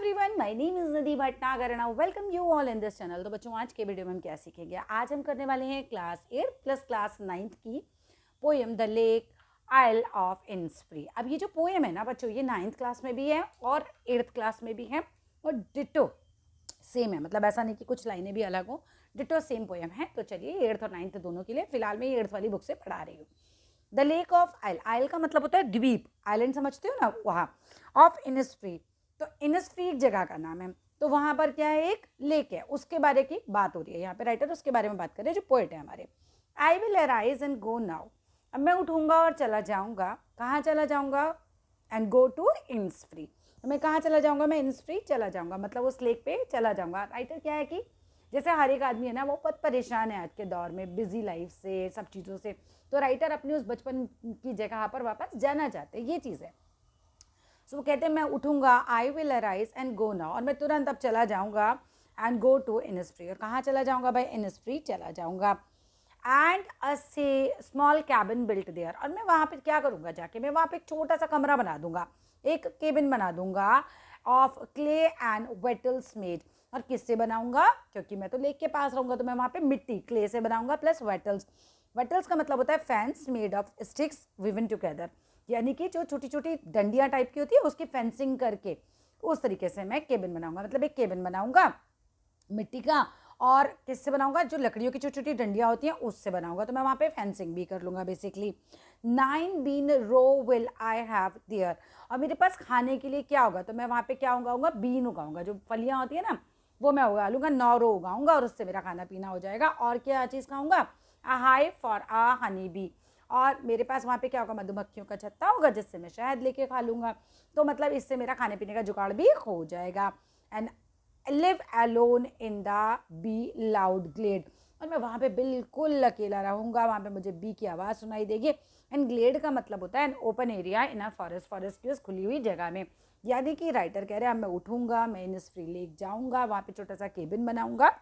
Everyone, my name is नदी Bhatnagar and I welcome you all in this channel. तो बच्चों, आज के वीडियो में हम क्या सीखेंगे? आज हम करने वाले हैं क्लास 8 प्लस क्लास 9 की poem the lake isle of Innisfree. अब ये जो पोएम है ना बच्चों, ये 9th क्लास में भी है और 8th क्लास में भी है और डिटो सेम है। मतलब ऐसा नहीं कि कुछ लाइनें भी अलग हो, डिटो सेम पोएम है। तो चलिए 8th और 9th दोनों के लिए फिलहाल मैं 8th वाली बुक से पढ़ा रही हूँ। द लेक ऑफ आइल, आइल का मतलब होता है द्वीप, आइलैंड समझते हो ना, वहाँ ऑफ इनिस्फ्री। तो इनिस्फ्री एक जगह का नाम है, तो वहां पर क्या है, एक लेक है, उसके बारे की बात हो रही है यहाँ पे। राइटर उसके बारे में बात कर रहे हैं, जो पोएट है हमारे। आई will arise and go now, अब मैं उठूंगा और चला जाऊंगा। कहाँ चला जाऊंगा? एंड गो टू इनिस्फ्री, तो मैं कहाँ चला जाऊंगा? मैं इनिस्फ्री चला जाऊंगा, मतलब उस लेक पे चला जाऊंगा। राइटर क्या है कि जैसे हर एक आदमी है ना, वो बहुत परेशान है आज के दौर में, बिजी लाइफ से, सब चीज़ों से। तो राइटर अपनी उस बचपन की जगह पर वापस जाना चाहते हैं, ये चीज़ है। सो वो कहते हैं मैं उठूंगा, I will arise and go now, और मैं तुरंत अब चला जाऊंगा। एंड गो टू इनिस्फ्री, और कहाँ चला जाऊंगा भाई? इनिस्फ्री चला जाऊंगा। एंड अ से स्मॉल कैबिन बिल्ट देयर, और मैं वहाँ पे क्या करूँगा जाके? मैं वहाँ पे एक छोटा सा कमरा बना दूंगा, एक केबिन बना दूंगा ऑफ क्ले एंड वेटल्स मेड। और किससे बनाऊंगा? क्योंकि मैं तो लेक के पास रहूंगा, तो मैं वहाँ पे मिट्टी क्ले से बनाऊंगा प्लस वेटल्स। वेटल्स का मतलब होता है fans made of sticks Vivian together, यानी कि जो छोटी छोटी डंडियाँ टाइप की होती है उसकी फेंसिंग करके उस तरीके से मैं केबिन बनाऊंगा। मतलब एक केबिन बनाऊंगा मिट्टी का, और किससे बनाऊंगा? जो लकड़ियों की छोटी छोटी डंडियाँ होती हैं उससे बनाऊंगा। तो मैं वहाँ पे फेंसिंग भी कर लूँगा basically. 9 bean row will I have there, और मेरे पास खाने के लिए क्या होगा? तो मैं वहाँ पे क्या उगाऊंगा? बीन उगाऊंगा, जो फलियाँ होती है ना, वो मैं उगा लूँगा। 9 रो उगाऊंगा और उससे मेरा खाना पीना हो जाएगा। और क्या चीज़ खाऊंगा? A hive for a honey bee, और मेरे पास वहाँ पे क्या होगा? मधुमक्खियों का छत्ता होगा, जिससे मैं शहद लेके खा लूँगा। तो मतलब इससे मेरा खाने पीने का जुगाड़ भी हो जाएगा। And live alone in the bee loud glade, और मैं वहाँ पे बिल्कुल अकेला रहूँगा, वहाँ पे मुझे बी की आवाज़ सुनाई देगी। एंड ग्लेड का मतलब होता है an open area in a forest, forest की उस खुली हुई जगह में। यानी कि राइटर कह रहे हैं मैं उठूँगा, मैं इनिस्फ्री लेक जाऊँगा, वहाँ पे छोटा सा केबिन बनाऊँगा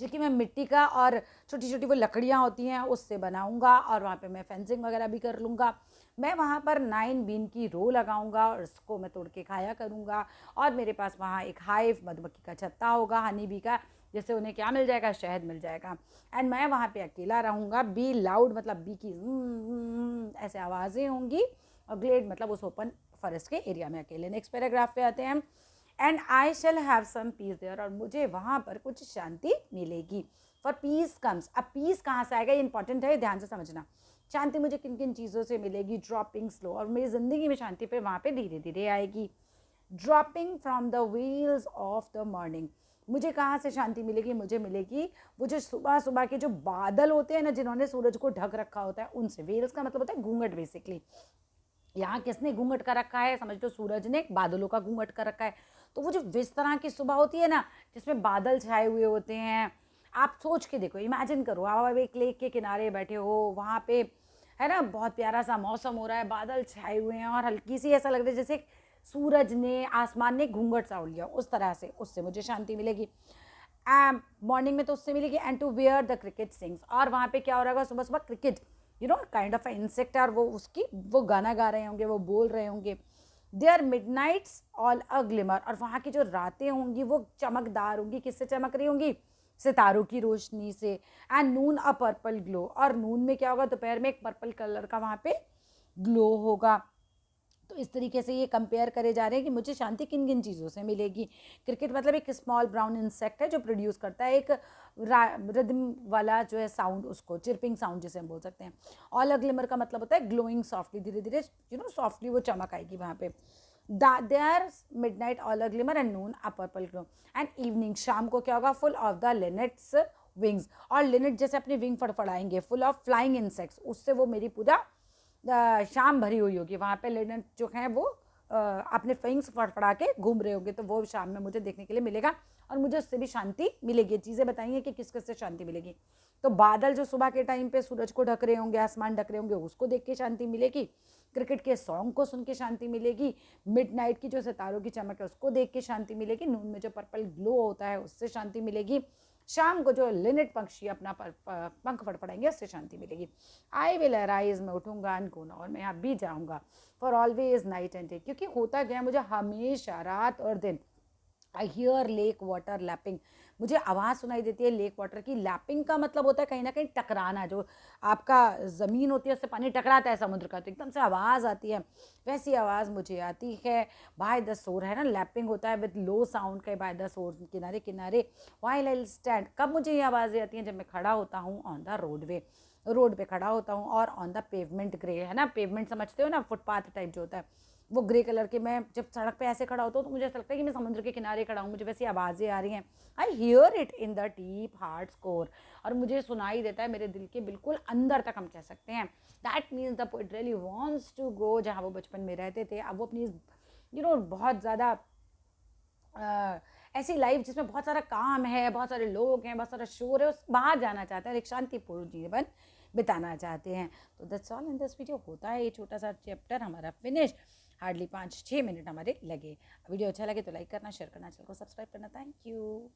जो कि मैं मिट्टी का और छोटी छोटी वो लकड़ियाँ होती हैं उससे बनाऊँगा, और वहाँ पे मैं फेंसिंग वगैरह भी कर लूँगा। मैं वहाँ पर 9 बीन की रो लगाऊंगा और उसको मैं तोड़ के खाया करूँगा। और मेरे पास वहाँ एक हाइव मधुमक्खी का छत्ता होगा, हनी बी का, जिससे उन्हें क्या मिल जाएगा? शहद मिल जाएगा। एंड मैं वहाँ पे अकेला रहूँगा। बी लाउड मतलब बी की ऐसे आवाज़ें होंगी, और ग्लेड मतलब उस ओपन फॉरेस्ट के एरिया में अकेले। नेक्स्ट पैराग्राफ पे आते हैं। And I shall have some peace there, और मुझे वहाँ पर कुछ शांति मिलेगी। फॉर पीस कम्स, अब पीस कहाँ से आएगा? ये इंपॉर्टेंट है, ध्यान से समझना। शांति मुझे किन किन चीज़ों से मिलेगी? ड्रॉपिंग स्लो, और मेरी ज़िंदगी में शांति पे वहाँ पे धीरे धीरे आएगी। Dropping from the wheels of the morning, मुझे कहाँ से शांति मिलेगी? मुझे मिलेगी वो जो सुबह सुबह के जो बादल होते हैं ना, जिन्होंने सूरज को ढक रखा होता है, उनसे। व्हील्स का मतलब होता है घूंघट बेसिकली। यहाँ किसने घूंघट कर रखा है? समझ लो सूरज ने बादलों का घूंघट कर रखा है। तो वो जो इस तरह की सुबह होती है ना, जिसमें बादल छाए हुए होते हैं, आप सोच के देखो, इमेजिन करो, आप एक लेक के किनारे बैठे हो, वहाँ पे है ना, बहुत प्यारा सा मौसम हो रहा है, बादल छाए हुए हैं, और हल्की सी ऐसा लग रहा है जैसे सूरज ने, आसमान ने घूंघट सा उड़ लिया, उस तरह से, उससे मुझे शांति मिलेगी। मॉर्निंग में तो उससे मिलेगी। And to where the cricket sings, और वहाँ पे क्या हो रहा है? सुबह सुबह क्रिकेट, काइंड ऑफ इंसेक्ट, और वो उसकी वो गाना गा रहे होंगे, वो बोल रहे होंगे। There midnight's all a glimmer, और वहाँ की जो रातें होंगी वो चमकदार होंगी। किससे चमक रही होंगी? सितारों की रोशनी से। And noon a purple glow, और नून में क्या होगा? दोपहर में एक पर्पल कलर का वहाँ पे ग्लो होगा। तो इस तरीके से ये कंपेयर करे जा रहे हैं कि मुझे शांति किन किन चीज़ों से मिलेगी। क्रिकेट मतलब एक स्मॉल ब्राउन इंसेक्ट है जो प्रोड्यूस करता है एक रिदम वाला जो है साउंड, उसको चिरपिंग साउंड जिसे हम बोल सकते हैं। ऑल अ ग्लिमर का मतलब होता है ग्लोइंग सॉफ्टली, धीरे धीरे सॉफ्टली वो चमक आएगी वहाँ पे। There midnight all a glimmer and noon a purple glow. And evening, शाम को क्या होगा? Full of the linnet's wings, और लिनेट जैसे अपने विंग फड़फड़ाएंगे, फुल ऑफ फ्लाइंग इंसेक्ट्स, उससे वो मेरी पूरा शाम भरी हुई होगी। वहाँ पे लिनेट जो हैं वो अपने विंग्स फड़फड़ा के घूम रहे होंगे, तो वो शाम में मुझे देखने के लिए मिलेगा, और मुझे उससे भी शांति मिलेगी। चीज़ें बताइए कि किस किस से शांति मिलेगी। तो बादल जो सुबह के टाइम पे सूरज को ढक रहे होंगे, आसमान ढक रहे होंगे, उसको देख के शांति मिलेगी। क्रिकेट के सॉन्ग को सुन के शांति मिलेगी। मिडनाइट की जो सितारों की चमक है उसको देख के शांति मिलेगी। नून में जो पर्पल ग्लो होता है उससे शांति मिलेगी। शाम को जो लिनेट पक्षी अपना पंख फड़फड़ाएंगे उससे शांति मिलेगी। आई विल अराइज, मैं उठूंगा, अनगोना, और मैं यहाँ भी जाऊँगा, for always night and day, क्योंकि होता क्या है, मुझे हमेशा रात और दिन, I hear lake water lapping, मुझे आवाज़ सुनाई देती है लेक वाटर की। लैपिंग का मतलब होता है कहीं ना कहीं टकराना, जो आपका ज़मीन होती है उससे पानी टकराता है समुद्र का, तो एकदम से आवाज़ आती है, वैसी आवाज़ मुझे आती है बाय द सोर, है ना, लैपिंग होता है विद लो साउंड का, बाय द सोर, किनारे किनारे। वाइल आई स्टैंड, कब मुझे ये आवाज़ें आती हैं, जब मैं खड़ा होता हूँ ऑन द रोडवे, रोड पे खड़ा होता हूँ, और ऑन द पेवमेंट ग्रे, है ना, पेवमेंट समझते हो ना, फुटपाथ टाइप जो होता है वो ग्रे कलर के, मैं जब सड़क पे ऐसे खड़ा होता हूँ तो मुझे ऐसा लगता है कि मैं समुद्र के किनारे खड़ा हूँ, मुझे वैसी आवाज़ें आ रही हैं। I hear it in the deep heart score, और मुझे सुनाई देता है मेरे दिल के बिल्कुल अंदर तक, हम कह सकते हैं। That means the poet really wants to go, जहाँ वो बचपन में रहते थे, अब वो अपनी बहुत ज़्यादा ऐसी लाइफ जिसमें बहुत सारा काम है, बहुत सारे लोग हैं, बहुत सारा शोर है, उस बाहर जाना चाहते हैं, एक शांतिपूर्ण जीवन बिताना चाहते हैं। तो that's all in this video. होता है ये छोटा सा चैप्टर हमारा फिनिश, हार्डली 5-6 मिनट हमारे लगे। वीडियो अच्छा लगे तो लाइक करना, शेयर करना, चैनल को सब्सक्राइब करना। Thank you.